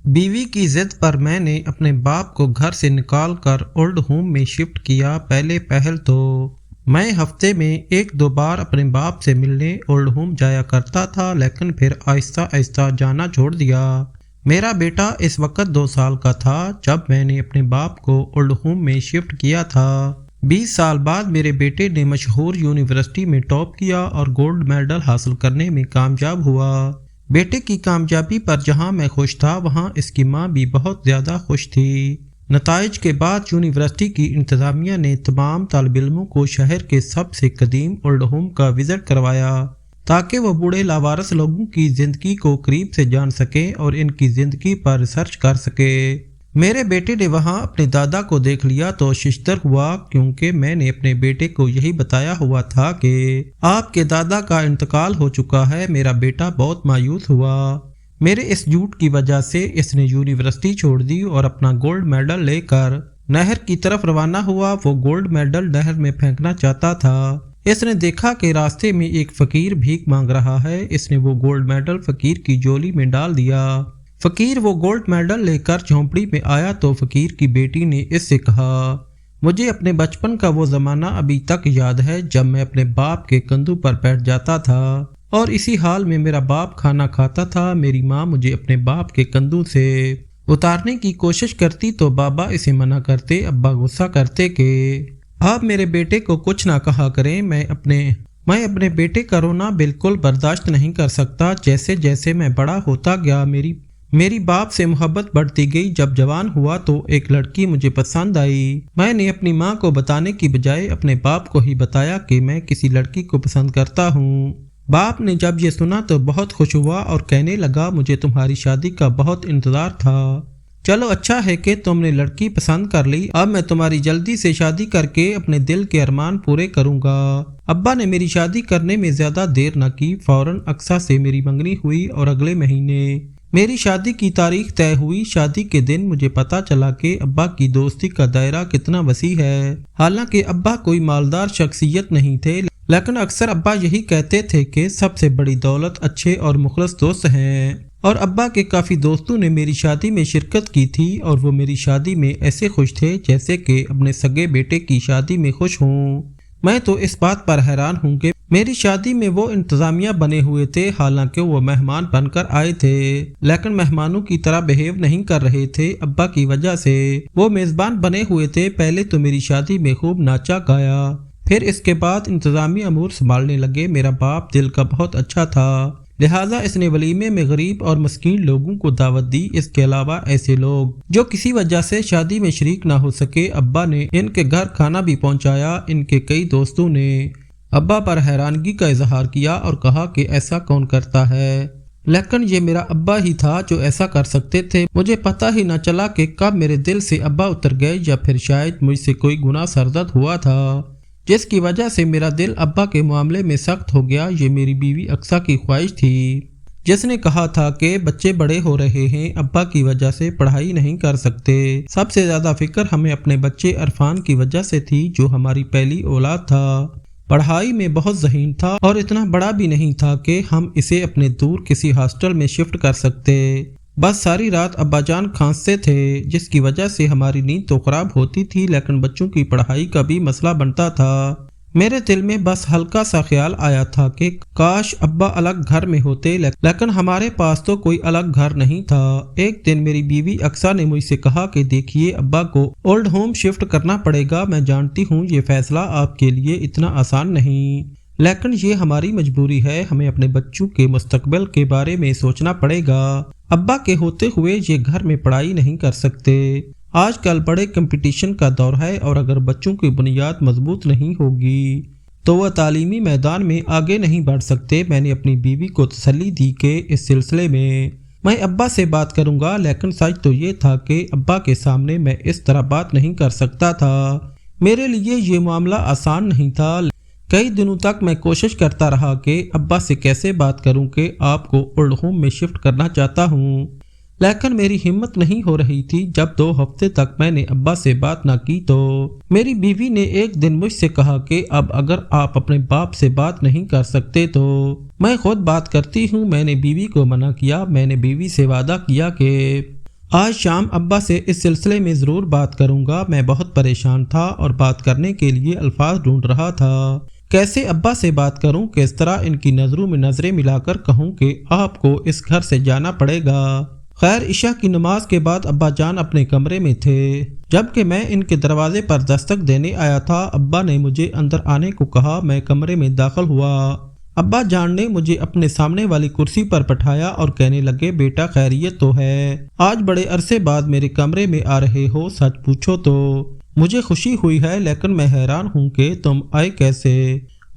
بیوی کی ضد پر میں نے اپنے باپ کو گھر سے نکال کر اولڈ ہوم میں شفٹ کیا۔ پہلے پہل تو میں ہفتے میں 1-2 بار اپنے باپ سے ملنے اولڈ ہوم جایا کرتا تھا، لیکن پھر آہستہ آہستہ جانا چھوڑ دیا۔ میرا بیٹا اس وقت 2 سال کا تھا جب میں نے اپنے باپ کو اولڈ ہوم میں شفٹ کیا تھا۔ 20 سال بعد میرے بیٹے نے مشہور یونیورسٹی میں ٹاپ کیا اور گولڈ میڈل حاصل کرنے میں کامیاب ہوا۔ بیٹے کی کامیابی پر جہاں میں خوش تھا، وہاں اس کی ماں بھی بہت زیادہ خوش تھی۔ نتائج کے بعد یونیورسٹی کی انتظامیہ نے تمام طالب علموں کو شہر کے سب سے قدیم اولڈ ہوم کا وزٹ کروایا تاکہ وہ بوڑھے لاوارث لوگوں کی زندگی کو قریب سے جان سکیں اور ان کی زندگی پر ریسرچ کر سکے۔ میرے بیٹے نے وہاں اپنے دادا کو دیکھ لیا تو ششدر ہوا، کیونکہ میں نے اپنے بیٹے کو یہی بتایا ہوا تھا کہ آپ کے دادا کا انتقال ہو چکا ہے۔ میرا بیٹا بہت مایوس ہوا۔ میرے اس جھوٹ کی وجہ سے اس نے یونیورسٹی چھوڑ دی اور اپنا گولڈ میڈل لے کر نہر کی طرف روانہ ہوا۔ وہ گولڈ میڈل نہر میں پھینکنا چاہتا تھا۔ اس نے دیکھا کہ راستے میں ایک فقیر بھیک مانگ رہا ہے۔ اس نے وہ گولڈ میڈل فقیر کی جولی میں ڈال دیا۔ فقیر وہ گولڈ میڈل لے کر جھونپڑی میں آیا تو فقیر کی بیٹی نے اس سے کہا، مجھے اپنے بچپن کا وہ زمانہ ابھی تک یاد ہے جب میں اپنے باپ کے کندھوں پر بیٹھ جاتا تھا اور اسی حال میں میرا باپ کھانا کھاتا تھا۔ میری ماں مجھے اپنے باپ کے کندھوں سے اتارنے کی کوشش کرتی تو بابا اسے منع کرتے۔ ابا غصہ کرتے کہ آپ میرے بیٹے کو کچھ نہ کہا کریں۔ میں اپنے بیٹے کا رونا بالکل برداشت نہیں کر سکتا۔ جیسے جیسے میں بڑا ہوتا گیا میری باپ سے محبت بڑھتی گئی۔ جب جوان ہوا تو ایک لڑکی مجھے پسند آئی۔ میں نے اپنی ماں کو بتانے کی بجائے اپنے باپ کو ہی بتایا کہ میں کسی لڑکی کو پسند کرتا ہوں۔ باپ نے جب یہ سنا تو بہت خوش ہوا اور کہنے لگا، مجھے تمہاری شادی کا بہت انتظار تھا۔ چلو اچھا ہے کہ تم نے لڑکی پسند کر لی۔ اب میں تمہاری جلدی سے شادی کر کے اپنے دل کے ارمان پورے کروں گا۔ ابا نے میری شادی کرنے میں زیادہ دیر نہ کی۔ فوراً اقصیٰ سے میری منگنی ہوئی اور اگلے مہینے میری شادی کی تاریخ طے ہوئی۔ شادی کے دن مجھے پتا چلا کہ ابا کی دوستی کا دائرہ کتنا وسیع ہے۔ حالانکہ ابا کوئی مالدار شخصیت نہیں تھے، لیکن اکثر ابا یہی کہتے تھے کہ سب سے بڑی دولت اچھے اور مخلص دوست ہیں، اور ابا کے کافی دوستوں نے میری شادی میں شرکت کی تھی اور وہ میری شادی میں ایسے خوش تھے جیسے کہ اپنے سگے بیٹے کی شادی میں خوش ہوں۔ میں تو اس بات پر حیران ہوں کہ میری شادی میں وہ انتظامیہ بنے ہوئے تھے، حالانکہ وہ مہمان بن کر آئے تھے، لیکن مہمانوں کی طرح بہیو نہیں کر رہے تھے۔ ابا کی وجہ سے وہ میزبان بنے ہوئے تھے۔ پہلے تو میری شادی میں خوب ناچا گایا، پھر اس کے بعد انتظامی امور سنبھالنے لگے۔ میرا باپ دل کا بہت اچھا تھا، لہٰذا اس نے ولیمے میں غریب اور مسکین لوگوں کو دعوت دی۔ اس کے علاوہ ایسے لوگ جو کسی وجہ سے شادی میں شریک نہ ہو سکے، ابا نے ان کے گھر کھانا بھی پہنچایا۔ ان کے کئی دوستوں نے ابا پر حیرانگی کا اظہار کیا اور کہا کہ ایسا کون کرتا ہے، لیکن یہ میرا ابا ہی تھا جو ایسا کر سکتے تھے۔ مجھے پتہ ہی نہ چلا کہ کب میرے دل سے ابا اتر گئے، یا پھر شاید مجھ سے کوئی گناہ سرزد ہوا تھا جس کی وجہ سے میرا دل ابا کے معاملے میں سخت ہو گیا۔ یہ میری بیوی اقصیٰ کی خواہش تھی، جس نے کہا تھا کہ بچے بڑے ہو رہے ہیں، ابا کی وجہ سے پڑھائی نہیں کر سکتے۔ سب سے زیادہ فکر ہمیں اپنے بچے عرفان کی وجہ سے تھی، جو ہماری پہلی اولاد تھا۔ پڑھائی میں بہت ذہین تھا اور اتنا بڑا بھی نہیں تھا کہ ہم اسے اپنے دور کسی ہاسٹل میں شفٹ کر سکتے۔ بس ساری رات ابا جان کھانستے تھے، جس کی وجہ سے ہماری نیند تو خراب ہوتی تھی، لیکن بچوں کی پڑھائی کا بھی مسئلہ بنتا تھا۔ میرے دل میں بس ہلکا سا خیال آیا تھا کہ کاش ابا الگ گھر میں ہوتے، لیکن ہمارے پاس تو کوئی الگ گھر نہیں تھا۔ ایک دن میری بیوی اقصیٰ نے مجھ سے کہا کہ دیکھیے، ابا کو اولڈ ہوم شفٹ کرنا پڑے گا۔ میں جانتی ہوں یہ فیصلہ آپ کے لیے اتنا آسان نہیں، لیکن یہ ہماری مجبوری ہے۔ ہمیں اپنے بچوں کے مستقبل کے بارے میں سوچنا پڑے گا۔ ابا کے ہوتے ہوئے یہ گھر میں پڑھائی نہیں کر سکتے۔ آج کل بڑے کمپٹیشن کا دور ہے، اور اگر بچوں کی بنیاد مضبوط نہیں ہوگی تو وہ تعلیمی میدان میں آگے نہیں بڑھ سکتے۔ میں نے اپنی بیوی کو تسلی دی کہ اس سلسلے میں ابا سے بات کروں گا، لیکن سچ تو یہ تھا کہ ابا کے سامنے میں اس طرح بات نہیں کر سکتا تھا۔ میرے لیے یہ معاملہ آسان نہیں تھا۔ کئی دنوں تک میں کوشش کرتا رہا کہ ابا سے کیسے بات کروں کہ آپ کو اولڈ ہوم میں شفٹ کرنا چاہتا ہوں، لیکن میری ہمت نہیں ہو رہی تھی۔ جب 2 ہفتے تک میں نے ابا سے بات نہ کی تو میری بیوی نے ایک دن مجھ سے کہا کہ اب اگر آپ اپنے باپ سے بات نہیں کر سکتے تو میں خود بات کرتی ہوں۔ میں نے بیوی کو منع کیا۔ میں نے بیوی سے وعدہ کیا کہ آج شام ابا سے اس سلسلے میں ضرور بات کروں گا۔ میں بہت پریشان تھا اور بات کرنے کے لیے الفاظ ڈھونڈ رہا تھا۔ کیسے ابا سے بات کروں، کس طرح ان کی نظروں میں نظریں ملا کر کہوں کہ آپ کو اس گھر سے جانا پڑے گا۔ خیر عشاء کی نماز کے بعد ابا جان اپنے کمرے میں تھے۔ جبکہ میں ان کے دروازے پر دستک دینے آیا تھا، ابا نے مجھے اندر آنے کو کہا۔ میں کمرے میں داخل ہوا۔ ابا جان نے مجھے اپنے سامنے والی کرسی پر بٹھایا اور کہنے لگے، بیٹا خیریت تو ہے؟ آج بڑے عرصے بعد میرے کمرے میں آ رہے ہو، سچ پوچھو تو مجھے خوشی ہوئی ہے، لیکن میں حیران ہوں کہ تم آئے کیسے؟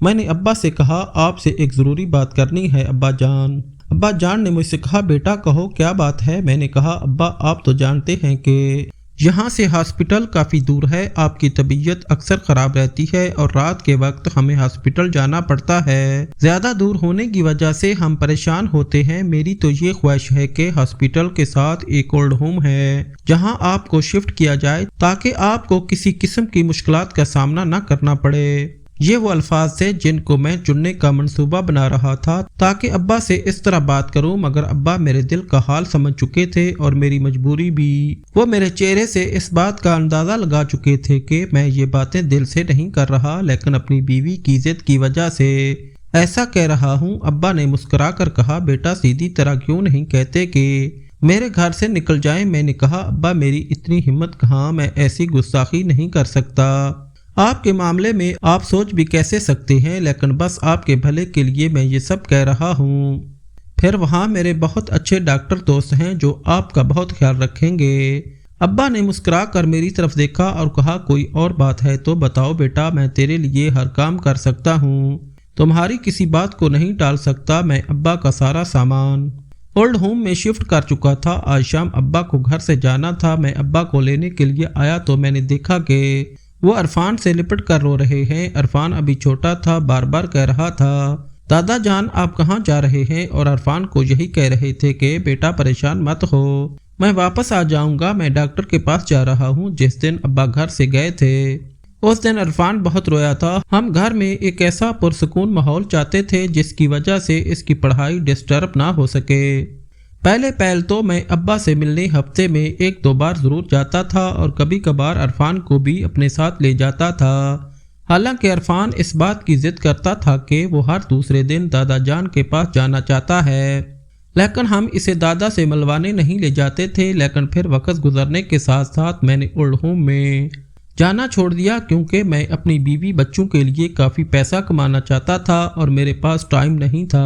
میں نے ابا سے کہا، آپ سے ایک ضروری بات کرنی ہے ابا جان۔ ابا جان نے مجھ سے کہا، بیٹا کہو کیا بات ہے؟ میں نے کہا، ابا آپ تو جانتے ہیں کہ یہاں سے ہاسپٹل کافی دور ہے، آپ کی طبیعت اکثر خراب رہتی ہے اور رات کے وقت ہمیں ہاسپٹل جانا پڑتا ہے۔ زیادہ دور ہونے کی وجہ سے ہم پریشان ہوتے ہیں۔ میری تو یہ خواہش ہے کہ ہاسپٹل کے ساتھ ایک اولڈ ہوم ہے جہاں آپ کو شفٹ کیا جائے تاکہ آپ کو کسی قسم کی مشکلات کا سامنا نہ کرنا پڑے۔ یہ وہ الفاظ تھے جن کو میں چننے کا منصوبہ بنا رہا تھا تاکہ ابا سے اس طرح بات کروں، مگر ابا میرے دل کا حال سمجھ چکے تھے اور میری مجبوری بھی۔ وہ میرے چہرے سے اس بات کا اندازہ لگا چکے تھے کہ میں یہ باتیں دل سے نہیں کر رہا، لیکن اپنی بیوی کی ضد کی وجہ سے ایسا کہہ رہا ہوں۔ ابا نے مسکرا کر کہا، بیٹا سیدھی طرح کیوں نہیں کہتے کہ میرے گھر سے نکل جائیں؟ میں نے کہا، ابا میری اتنی ہمت کہاں، میں ایسی گستاخی نہیں کر سکتا۔ آپ کے معاملے میں آپ سوچ بھی کیسے سکتے ہیں، لیکن بس آپ کے بھلے کے لیے میں یہ سب کہہ رہا ہوں۔ پھر وہاں میرے بہت اچھے ڈاکٹر دوست ہیں جو آپ کا بہت خیال رکھیں گے۔ ابا نے مسکرا کر میری طرف دیکھا اور کہا، کوئی اور بات ہے تو بتاؤ بیٹا، میں تیرے لیے ہر کام کر سکتا ہوں، تمہاری کسی بات کو نہیں ٹال سکتا۔ میں ابا کا سارا سامان اولڈ ہوم میں شفٹ کر چکا تھا۔ آج شام ابا کو گھر سے جانا تھا۔ میں ابا کو لینے کے لیے آیا تو میں نے دیکھا کہ وہ عرفان سے لپٹ کر رو رہے ہیں۔ عرفان ابھی چھوٹا تھا، بار بار کہہ رہا تھا، دادا جان آپ کہاں جا رہے ہیں؟ اور عرفان کو یہی کہہ رہے تھے کہ بیٹا پریشان مت ہو، میں واپس آ جاؤں گا، میں ڈاکٹر کے پاس جا رہا ہوں۔ جس دن ابا گھر سے گئے تھے اس دن عرفان بہت رویا تھا۔ ہم گھر میں ایک ایسا پرسکون ماحول چاہتے تھے جس کی وجہ سے اس کی پڑھائی ڈسٹرب نہ ہو سکے۔ پہلے تو میں ابا سے ملنے ہفتے میں 1-2 بار ضرور جاتا تھا اور کبھی کبھار عرفان کو بھی اپنے ساتھ لے جاتا تھا۔ حالانکہ عرفان اس بات کی ضد کرتا تھا کہ وہ ہر دوسرے دن دادا جان کے پاس جانا چاہتا ہے، لیکن ہم اسے دادا سے ملوانے نہیں لے جاتے تھے۔ لیکن پھر وقت گزرنے کے ساتھ ساتھ میں نے اولڈ ہوم میں جانا چھوڑ دیا، کیونکہ میں اپنی بیوی بچوں کے لیے کافی پیسہ کمانا چاہتا تھا اور میرے پاس ٹائم نہیں تھا۔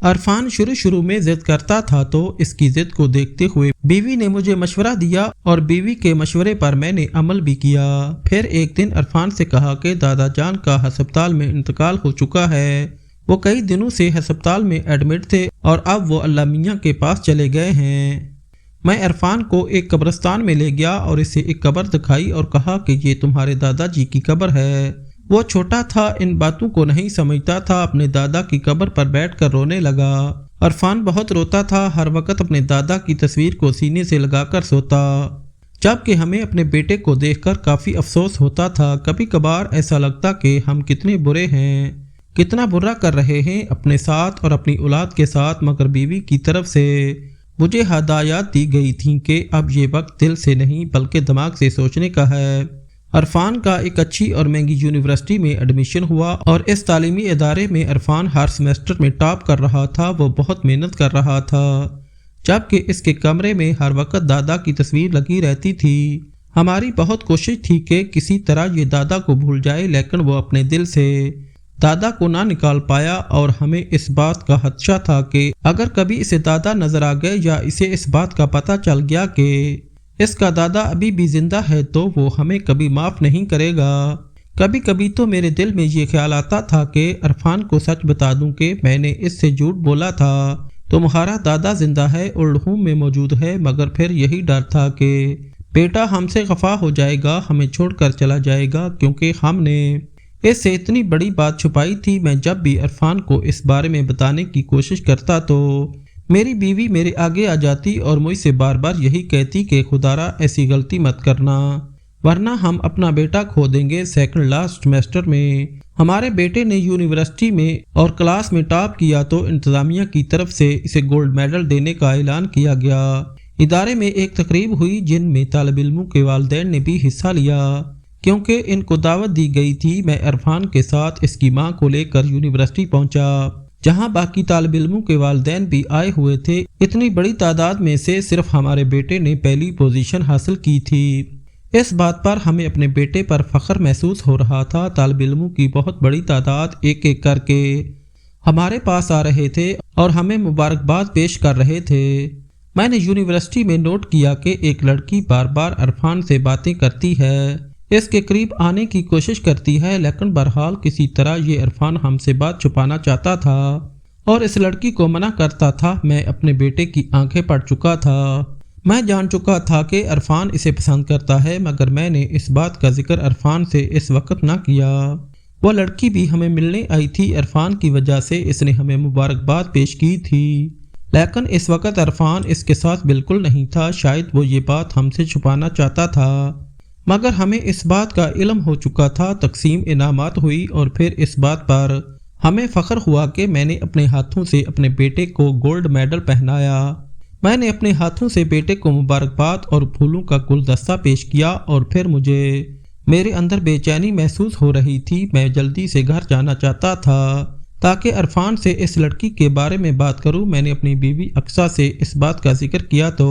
عرفان شروع میں ضد کرتا تھا تو اس کی ضد کو دیکھتے ہوئے بیوی نے مجھے مشورہ دیا اور بیوی کے مشورے پر میں نے عمل بھی کیا۔ پھر ایک دن عرفان سے کہا کہ دادا جان کا ہسپتال میں انتقال ہو چکا ہے، وہ کئی دنوں سے ہسپتال میں ایڈمٹ تھے اور اب وہ اللہ میاں کے پاس چلے گئے ہیں۔ میں عرفان کو ایک قبرستان میں لے گیا اور اسے ایک قبر دکھائی اور کہا کہ یہ تمہارے دادا جی کی قبر ہے۔ وہ چھوٹا تھا، ان باتوں کو نہیں سمجھتا تھا، اپنے دادا کی قبر پر بیٹھ کر رونے لگا۔ عرفان بہت روتا تھا، ہر وقت اپنے دادا کی تصویر کو سینے سے لگا کر سوتا، جبکہ ہمیں اپنے بیٹے کو دیکھ کر کافی افسوس ہوتا تھا۔ کبھی کبھار ایسا لگتا کہ ہم کتنے برے ہیں، کتنا برا کر رہے ہیں اپنے ساتھ اور اپنی اولاد کے ساتھ، مگر بیوی کی طرف سے مجھے ہدایات دی گئی تھیں کہ اب یہ وقت دل سے نہیں بلکہ دماغ سے سوچنے کا ہے۔ عرفان کا ایک اچھی اور مہنگی یونیورسٹی میں ایڈمیشن ہوا اور اس تعلیمی ادارے میں عرفان ہر سیمسٹر میں ٹاپ کر رہا تھا۔ وہ بہت محنت کر رہا تھا، جبکہ اس کے کمرے میں ہر وقت دادا کی تصویر لگی رہتی تھی۔ ہماری بہت کوشش تھی کہ کسی طرح یہ دادا کو بھول جائے، لیکن وہ اپنے دل سے دادا کو نہ نکال پایا اور ہمیں اس بات کا خدشہ تھا کہ اگر کبھی اسے دادا نظر آ گئے یا اسے اس بات کا پتہ چل گیا کہ اس کا دادا ابھی بھی زندہ ہے تو وہ ہمیں کبھی معاف نہیں کرے گا۔ کبھی کبھی تو میرے دل میں یہ خیال آتا تھا کہ عرفان کو سچ بتا دوں کہ میں نے اس سے جھوٹ بولا تھا، تمہارا دادا زندہ ہے، اولڈ ہوم میں موجود ہے، مگر پھر یہی ڈر تھا کہ بیٹا ہم سے خفا ہو جائے گا، ہمیں چھوڑ کر چلا جائے گا، کیونکہ ہم نے اس سے اتنی بڑی بات چھپائی تھی۔ میں جب بھی عرفان کو اس بارے میں بتانے کی کوشش کرتا تو میری بیوی میرے آگے آ جاتی اور مجھ سے بار بار یہی کہتی کہ خدارا ایسی غلطی مت کرنا ورنہ ہم اپنا بیٹا کھو دیں گے۔ سیکنڈ لاسٹ سیمسٹر میں ہمارے بیٹے نے یونیورسٹی میں اور کلاس میں ٹاپ کیا تو انتظامیہ کی طرف سے اسے گولڈ میڈل دینے کا اعلان کیا گیا۔ ادارے میں ایک تقریب ہوئی جن میں طالب علموں کے والدین نے بھی حصہ لیا، کیونکہ ان کو دعوت دی گئی تھی۔ میں عرفان کے ساتھ اس کی ماں کو لے کر یونیورسٹی پہنچا، جہاں باقی طالب علموں کے والدین بھی آئے ہوئے تھے۔ اتنی بڑی تعداد میں سے صرف ہمارے بیٹے نے پہلی پوزیشن حاصل کی تھی۔ اس بات پر ہمیں اپنے بیٹے پر فخر محسوس ہو رہا تھا۔ طالب علموں کی بہت بڑی تعداد ایک ایک کر کے ہمارے پاس آ رہے تھے اور ہمیں مبارکباد پیش کر رہے تھے۔ میں نے یونیورسٹی میں نوٹ کیا کہ ایک لڑکی بار بار عرفان سے باتیں کرتی ہے، اس کے قریب آنے کی کوشش کرتی ہے، لیکن بہرحال کسی طرح یہ عرفان ہم سے بات چھپانا چاہتا تھا اور اس لڑکی کو منع کرتا تھا۔ میں اپنے بیٹے کی آنکھیں پڑھ چکا تھا، میں جان چکا تھا کہ عرفان اسے پسند کرتا ہے، مگر میں نے اس بات کا ذکر عرفان سے اس وقت نہ کیا۔ وہ لڑکی بھی ہمیں ملنے آئی تھی، عرفان کی وجہ سے اس نے ہمیں مبارکباد پیش کی تھی، لیکن اس وقت عرفان اس کے ساتھ بالکل نہیں تھا۔ شاید وہ یہ بات ہم سے چھپانا چاہتا تھا، مگر ہمیں اس بات کا علم ہو چکا تھا۔ تقسیم انعامات ہوئی اور پھر اس بات پر ہمیں فخر ہوا کہ میں نے اپنے ہاتھوں سے اپنے بیٹے کو گولڈ میڈل پہنایا۔ میں نے اپنے ہاتھوں سے بیٹے کو مبارکباد اور پھولوں کا گلدستہ پیش کیا، اور پھر مجھے میرے اندر بے چینی محسوس ہو رہی تھی۔ میں جلدی سے گھر جانا چاہتا تھا تاکہ عرفان سے اس لڑکی کے بارے میں بات کروں۔ میں نے اپنی بیوی اقصیٰ سے اس بات کا ذکر کیا تو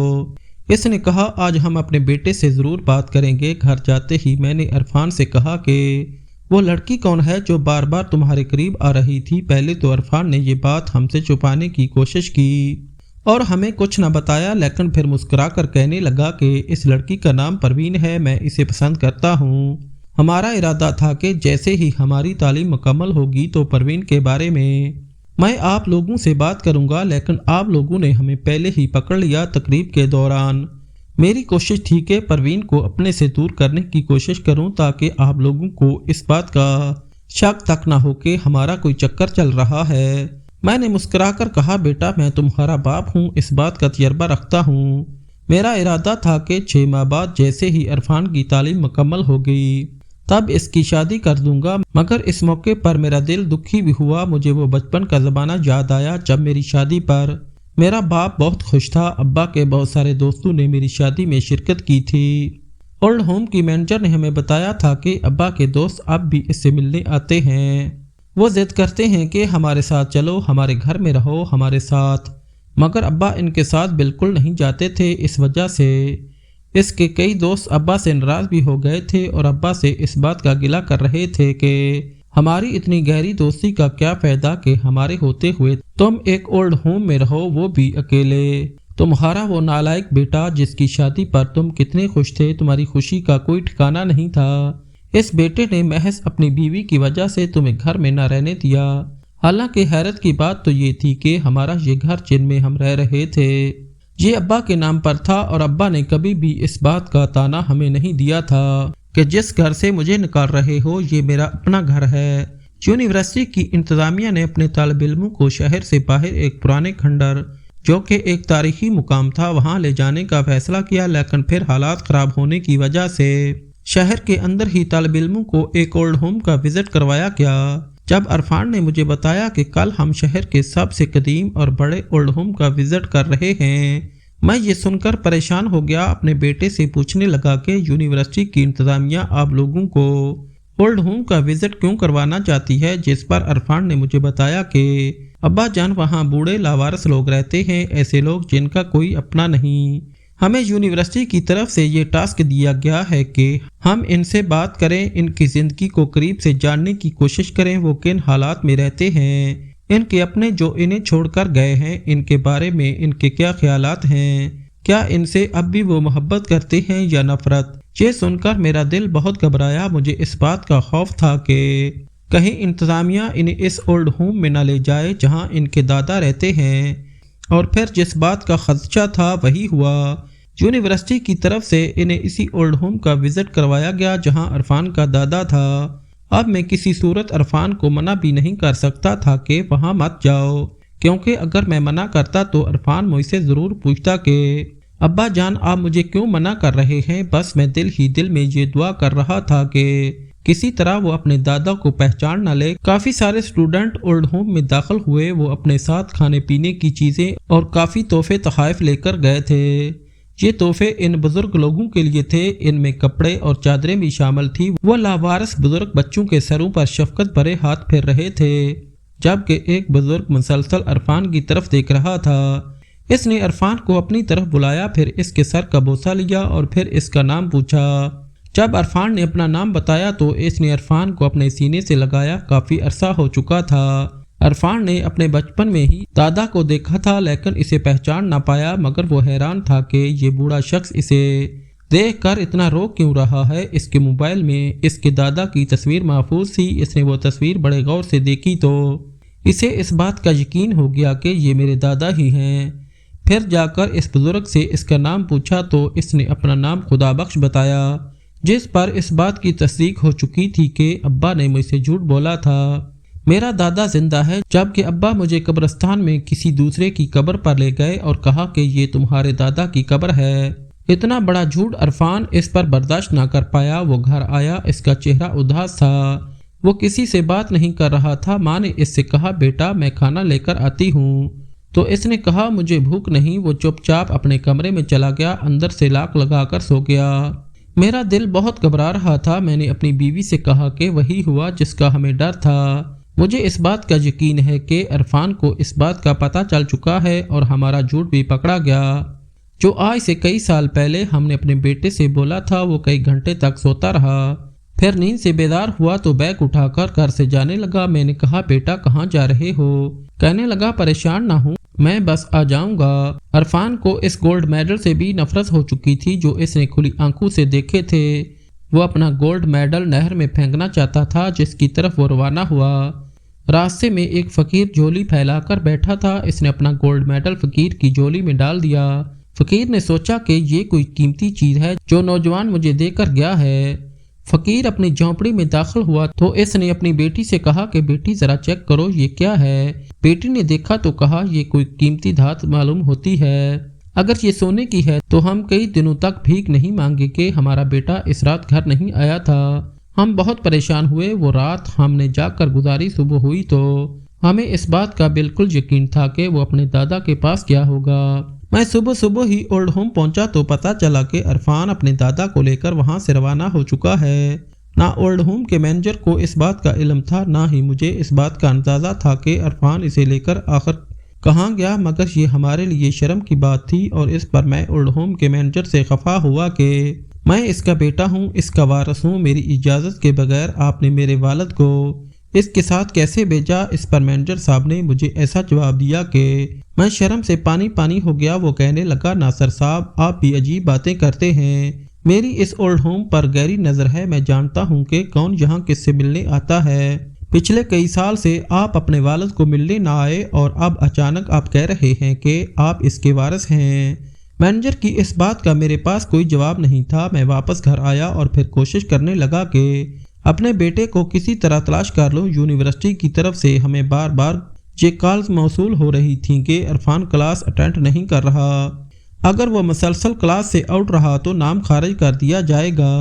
اس نے کہا آج ہم اپنے بیٹے سے ضرور بات کریں گے۔ گھر جاتے ہی میں نے عرفان سے کہا کہ وہ لڑکی کون ہے جو بار بار تمہارے قریب آ رہی تھی؟ پہلے تو عرفان نے یہ بات ہم سے چھپانے کی کوشش کی اور ہمیں کچھ نہ بتایا، لیکن پھر مسکرا کر کہنے لگا کہ اس لڑکی کا نام پروین ہے، میں اسے پسند کرتا ہوں۔ ہمارا ارادہ تھا کہ جیسے ہی ہماری تعلیم مکمل ہوگی تو پروین کے بارے میں آپ لوگوں سے بات کروں گا، لیکن آپ لوگوں نے ہمیں پہلے ہی پکڑ لیا۔ تقریب کے دوران میری کوشش تھی کہ پروین کو اپنے سے دور کرنے کی کوشش کروں تاکہ آپ لوگوں کو اس بات کا شک تک نہ ہو کہ ہمارا کوئی چکر چل رہا ہے۔ میں نے مسکرا کر کہا بیٹا میں تمہارا باپ ہوں، اس بات کا تجربہ رکھتا ہوں۔ میرا ارادہ تھا کہ 6 ماہ بعد جیسے ہی عرفان کی تعلیم مکمل ہو گئی تب اس کی شادی کر دوں گا، مگر اس موقع پر میرا دل دکھی بھی ہوا۔ مجھے وہ بچپن کا زمانہ یاد آیا جب میری شادی پر میرا باپ بہت خوش تھا۔ ابا کے بہت سارے دوستوں نے میری شادی میں شرکت کی تھی۔ اولڈ ہوم کی مینیجر نے ہمیں بتایا تھا کہ ابا کے دوست اب بھی اس سے ملنے آتے ہیں، وہ ضد کرتے ہیں کہ ہمارے ساتھ چلو، ہمارے گھر میں رہو، ہمارے ساتھ، مگر ابا ان کے ساتھ بالکل نہیں جاتے تھے۔ اس وجہ سے اس کے کئی دوست ابا سے ناراض بھی ہو گئے تھے اور ابا سے اس بات کا گلہ کر رہے تھے کہ ہماری اتنی گہری دوستی کا کیا فائدہ کہ ہمارے ہوتے ہوئے تم ایک اولڈ ہوم میں رہو، وہ بھی اکیلے۔ تمہارا وہ نالائق بیٹا جس کی شادی پر تم کتنے خوش تھے، تمہاری خوشی کا کوئی ٹھکانہ نہیں تھا۔ اس بیٹے نے محض اپنی بیوی کی وجہ سے تمہیں گھر میں نہ رہنے دیا۔ حالانکہ حیرت کی بات تو یہ تھی کہ ہمارا یہ گھر جن میں ہم رہ رہے تھے یہ ابا کے نام پر تھا، اور ابا نے کبھی بھی اس بات کا طعنہ ہمیں نہیں دیا تھا کہ جس گھر سے مجھے نکال رہے ہو یہ میرا اپنا گھر ہے۔ یونیورسٹی کی انتظامیہ نے اپنے طالب علموں کو شہر سے باہر ایک پرانے کھنڈر جو کہ ایک تاریخی مقام تھا وہاں لے جانے کا فیصلہ کیا، لیکن پھر حالات خراب ہونے کی وجہ سے شہر کے اندر ہی طالب علموں کو ایک اولڈ ہوم کا وزٹ کروایا گیا۔ جب عرفان نے مجھے بتایا کہ کل ہم شہر کے سب سے قدیم اور بڑے اولڈ ہوم کا وزٹ کر رہے ہیں، میں یہ سن کر پریشان ہو گیا۔ اپنے بیٹے سے پوچھنے لگا کہ یونیورسٹی کی انتظامیہ آپ لوگوں کو اولڈ ہوم کا وزٹ کیوں کروانا چاہتی ہے، جس پر عرفان نے مجھے بتایا کہ ابا جان وہاں بوڑھے لاوارث لوگ رہتے ہیں، ایسے لوگ جن کا کوئی اپنا نہیں۔ ہمیں یونیورسٹی کی طرف سے یہ ٹاسک دیا گیا ہے کہ ہم ان سے بات کریں، ان کی زندگی کو قریب سے جاننے کی کوشش کریں، وہ کن حالات میں رہتے ہیں، ان کے اپنے جو انہیں چھوڑ کر گئے ہیں ان کے بارے میں ان کے کیا خیالات ہیں، کیا ان سے اب بھی وہ محبت کرتے ہیں یا نفرت۔ یہ سن کر میرا دل بہت گھبرایا۔ مجھے اس بات کا خوف تھا کہ کہیں انتظامیہ انہیں اس اولڈ ہوم میں نہ لے جائے جہاں ان کے دادا رہتے ہیں، اور پھر جس بات کا خدشہ تھا وہی ہوا۔ یونیورسٹی کی طرف سے انہیں اسی اولڈ ہوم کا وزٹ کروایا گیا جہاں عرفان کا دادا تھا۔ اب میں کسی صورت عرفان کو منع بھی نہیں کر سکتا تھا کہ وہاں مت جاؤ، کیونکہ اگر میں منع کرتا تو عرفان مجھ سے ضرور پوچھتا کہ ابا جان آپ مجھے کیوں منع کر رہے ہیں۔ بس میں دل ہی دل میں یہ دعا کر رہا تھا کہ کسی طرح وہ اپنے دادا کو پہچان نہ لے۔ کافی سارے اسٹوڈنٹ اولڈ ہوم میں داخل ہوئے، وہ اپنے ساتھ کھانے پینے کی چیزیں اور کافی تحفے تحائف لے کر گئے تھے۔ یہ تحفے ان بزرگ لوگوں کے لیے تھے، ان میں کپڑے اور چادریں بھی شامل تھی۔ وہ لاوارث بزرگ بچوں کے سروں پر شفقت بھرے ہاتھ پھیر رہے تھے، جبکہ ایک بزرگ مسلسل عرفان کی طرف دیکھ رہا تھا۔ اس نے عرفان کو اپنی طرف بلایا، پھر اس کے سر کا بوسہ لیا اور پھر اس کا نام پوچھا۔ جب عرفان نے اپنا نام بتایا تو اس نے عرفان کو اپنے سینے سے لگایا۔ کافی عرصہ ہو چکا تھا۔ عرفان نے اپنے بچپن میں ہی دادا کو دیکھا تھا لیکن اسے پہچان نہ پایا، مگر وہ حیران تھا کہ یہ بوڑھا شخص اسے دیکھ کر اتنا رو کیوں رہا ہے۔ اس کے موبائل میں اس کے دادا کی تصویر محفوظ تھی۔ اس نے وہ تصویر بڑے غور سے دیکھی تو اسے اس بات کا یقین ہو گیا کہ یہ میرے دادا ہی ہیں۔ پھر جا کر اس بزرگ سے اس کا نام پوچھا تو اس نے اپنا نام خدا بخش بتایا، جس پر اس بات کی تصدیق ہو چکی تھی کہ ابا نے مجھ سے جھوٹ بولا تھا۔ میرا دادا زندہ ہے، جبکہ ابا مجھے قبرستان میں کسی دوسرے کی قبر پر لے گئے اور کہا کہ یہ تمہارے دادا کی قبر ہے۔ اتنا بڑا جھوٹ عرفان اس پر برداشت نہ کر پایا۔ وہ گھر آیا، اس کا چہرہ اداس تھا، وہ کسی سے بات نہیں کر رہا تھا۔ ماں نے اس سے کہا، بیٹا میں کھانا لے کر آتی ہوں، تو اس نے کہا مجھے بھوک نہیں۔ وہ چپ چاپ اپنے کمرے میں چلا گیا، اندر سے لاک لگا کر سو گیا۔ میرا دل بہت گھبرا رہا تھا۔ میں نے اپنی بیوی سے کہا کہ وہی ہوا جس کا ہمیں ڈر تھا۔ مجھے اس بات کا یقین ہے کہ عرفان کو اس بات کا پتہ چل چکا ہے اور ہمارا جھوٹ بھی پکڑا گیا، جو آج سے کئی سال پہلے ہم نے اپنے بیٹے سے بولا تھا۔ وہ کئی گھنٹے تک سوتا رہا، پھر نیند سے بیدار ہوا تو بیگ اٹھا کر گھر سے جانے لگا۔ میں نے کہا، بیٹا کہاں جا رہے ہو؟ کہنے لگا، پریشان نہ ہوں، میں بس آ جاؤں گا۔ عرفان کو اس گولڈ میڈل سے بھی نفرت ہو چکی تھی جو اس نے کھلی آنکھوں سے دیکھے تھے۔ وہ اپنا گولڈ میڈل نہر میں پھینکنا چاہتا تھا جس کی طرف وہ روانہ ہوا۔ راستے میں ایک فقیر جھولی پھیلا کر بیٹھا تھا۔ اس نے اپنا گولڈ میڈل فقیر کی جھولی میں ڈال دیا۔ فقیر نے سوچا کہ یہ کوئی قیمتی چیز ہے جو نوجوان مجھے دے کر گیا ہے۔ فقیر اپنی جھونپڑی میں داخل ہوا تو اس نے اپنی بیٹی سے کہا کہ بیٹی ذرا چیک کرو یہ کیا ہے۔ بیٹی نے دیکھا تو کہا، یہ کوئی قیمتی دھات معلوم ہوتی ہے، اگر یہ سونے کی ہے تو ہم کئی دنوں تک بھیک نہیں مانگے کہ ہمارا بیٹا اس رات گھر نہیں آیا تھا۔ ہم بہت پریشان ہوئے، وہ رات ہم نے جاگ کر گزاری۔ صبح ہوئی تو ہمیں اس بات کا بالکل یقین تھا کہ وہ اپنے دادا کے پاس گیا ہوگا۔ میں صبح ہی اولڈ ہوم پہنچا تو پتا چلا کہ عرفان اپنے دادا کو لے کر وہاں سے روانہ ہو چکا ہے۔ نہ اولڈ ہوم کے مینیجر کو اس بات کا علم تھا، نہ ہی مجھے اس بات کا اندازہ تھا کہ عرفان اسے لے کر آخر کہاں گیا، مگر یہ ہمارے لیے شرم کی بات تھی اور اس پر میں اولڈ ہوم کے مینیجر سے خفا ہوا کہ میں اس کا بیٹا ہوں، اس کا وارث ہوں، میری اجازت کے بغیر آپ نے میرے والد کو اس کے ساتھ کیسے بھیجا؟ اس پر مینیجر صاحب نے مجھے ایسا جواب دیا کہ میں شرم سے پانی ہو گیا۔ وہ کہنے لگا، ناصر صاحب آپ بھی عجیب باتیں کرتے ہیں، میری اس اولڈ ہوم پر گہری نظر ہے، میں جانتا ہوں کہ کون یہاں کس سے ملنے آتا ہے۔ پچھلے کئی سال سے آپ اپنے والد کو ملنے نہ آئے اور اب اچانک آپ کہہ رہے ہیں کہ آپ اس کے وارث ہیں۔ مینیجر کی اس بات کا میرے پاس کوئی جواب نہیں تھا۔ میں واپس گھر آیا اور پھر کوشش کرنے لگا کہ اپنے بیٹے کو کسی طرح تلاش کر لوں۔ یونیورسٹی کی طرف سے ہمیں بار بار یہ کالز موصول ہو رہی تھیں کہ عرفان کلاس اٹینڈ نہیں کر رہا، اگر وہ مسلسل کلاس سے آؤٹ رہا تو نام خارج کر دیا جائے گا۔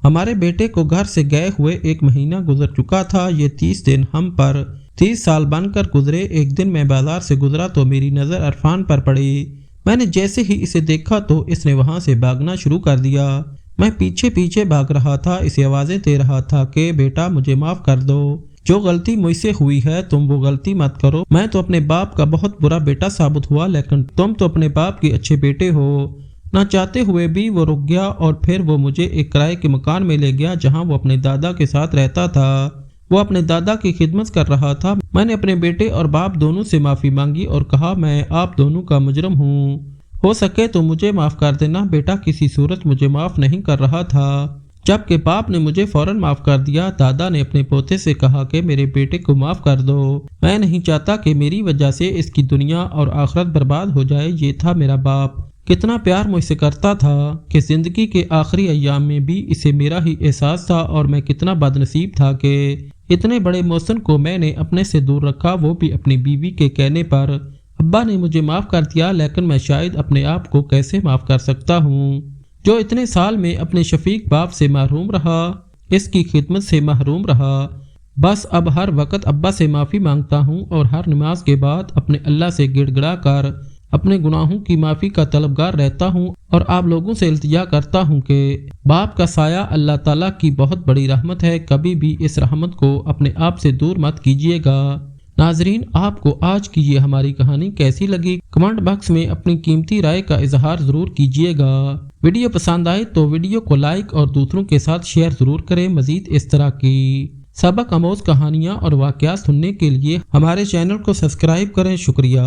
ہمارے بیٹے کو گھر سے گئے ہوئے 1 مہینہ گزر چکا تھا۔ یہ 30 دن ہم پر 30 سال بن کر گزرے۔ ایک دن میں بازار سے گزرا تو میری نظر عرفان پر پڑی۔ میں نے جیسے ہی اسے دیکھا تو اس نے وہاں سے بھاگنا شروع کر دیا۔ میں پیچھے بھاگ رہا تھا، اسے آوازیں دے رہا تھا کہ بیٹا مجھے معاف کر دو، جو غلطی مجھ سے ہوئی ہے تم وہ غلطی مت کرو۔ میں تو اپنے باپ کا بہت برا بیٹا ثابت ہوا، لیکن تم تو اپنے باپ کے اچھے بیٹے ہو۔ نہ چاہتے ہوئے بھی وہ رک گیا اور پھر وہ مجھے ایک کرائے کے مکان میں لے گیا جہاں وہ اپنے دادا کے ساتھ رہتا تھا۔ وہ اپنے دادا کی خدمت کر رہا تھا۔ میں نے اپنے بیٹے اور باپ دونوں سے معافی مانگی اور کہا، میں آپ دونوں کا مجرم ہوں، ہو سکے تو مجھے معاف کر دینا۔ بیٹا کسی صورت مجھے معاف نہیں کر رہا تھا، جبکہ باپ نے مجھے فوراً معاف کر دیا۔ دادا نے اپنے پوتے سے کہا کہ میرے بیٹے کو معاف کر دو، میں نہیں چاہتا کہ میری وجہ سے اس کی دنیا اور آخرت برباد ہو جائے۔ یہ تھا میرا باپ، کتنا پیار مجھ سے کرتا تھا کہ زندگی کے آخری ایام میں بھی اسے میرا ہی احساس تھا، اور میں کتنا بد نصیب تھا کہ اتنے بڑے محسن کو میں نے اپنے سے دور رکھا، وہ بھی اپنی بیوی کے کہنے پر۔ ابا نے مجھے معاف کر دیا، لیکن میں شاید اپنے آپ کو کیسے معاف کر سکتا ہوں جو اتنے سال میں اپنے شفیق باپ سے محروم رہا، اس کی خدمت سے محروم رہا۔ بس اب ہر وقت ابا سے معافی مانگتا ہوں اور ہر نماز کے بعد اپنے اللہ سے گڑ گڑا کر اپنے گناہوں کی معافی کا طلبگار رہتا ہوں اور آپ لوگوں سے التجا کرتا ہوں کہ باپ کا سایہ اللہ تعالیٰ کی بہت بڑی رحمت ہے، کبھی بھی اس رحمت کو اپنے آپ سے دور مت کیجیے گا۔ ناظرین، آپ کو آج کی یہ ہماری کہانی کیسی لگی؟ کمنٹ باکس میں اپنی قیمتی رائے کا اظہار ضرور کیجیے گا۔ ویڈیو پسند آئے تو ویڈیو کو لائک اور دوسروں کے ساتھ شیئر ضرور کریں۔ مزید اس طرح کی سبق آموز کہانیاں اور واقعات سننے کے لیے ہمارے چینل کو سبسکرائب کریں۔ شکریہ۔